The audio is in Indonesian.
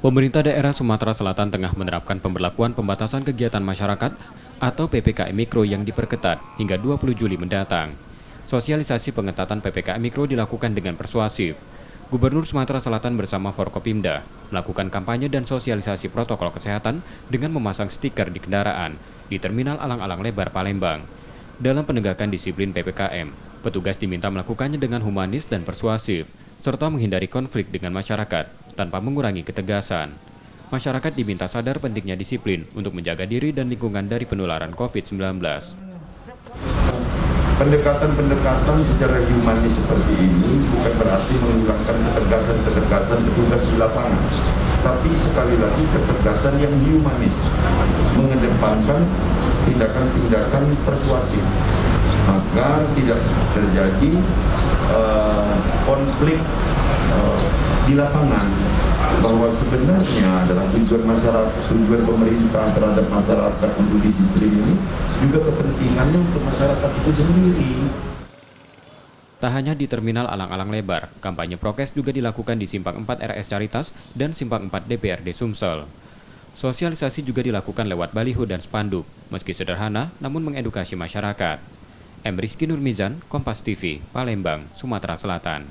Pemerintah daerah Sumatera Selatan tengah menerapkan pemberlakuan pembatasan kegiatan masyarakat atau PPKM Mikro yang diperketat hingga 20 Juli mendatang. Sosialisasi pengetatan PPKM Mikro dilakukan dengan persuasif. Gubernur Sumatera Selatan bersama Forkopimda melakukan kampanye dan sosialisasi protokol kesehatan dengan memasang stiker di kendaraan di Terminal Alang-Alang Lebar Palembang. Dalam penegakan disiplin PPKM, petugas diminta melakukannya dengan humanis dan persuasif, serta menghindari konflik dengan masyarakat tanpa mengurangi ketegasan. Masyarakat diminta sadar pentingnya disiplin untuk menjaga diri dan lingkungan dari penularan COVID-19. Pendekatan-pendekatan secara humanis seperti ini bukan berarti menghilangkan ketegasan-ketegasan petugas di lapangan, tapi sekali lagi ketegasan yang humanis, mengedepankan tindakan-tindakan persuasif agar tidak terjadi konflik di lapangan, bahwa sebenarnya adalah tujuan masyarakat, tujuan pemerintah terhadap masyarakat untuk disiplin ini juga kepentingannya untuk masyarakat itu sendiri. Tak hanya di Terminal Alang-Alang Lebar, kampanye prokes juga dilakukan di Simpang 4 RS Caritas dan Simpang 4 DPRD Sumsel. Sosialisasi juga dilakukan lewat baliho dan spanduk, meski sederhana namun mengedukasi masyarakat. M. Rizky Nurmizan, Kompas TV, Palembang, Sumatera Selatan.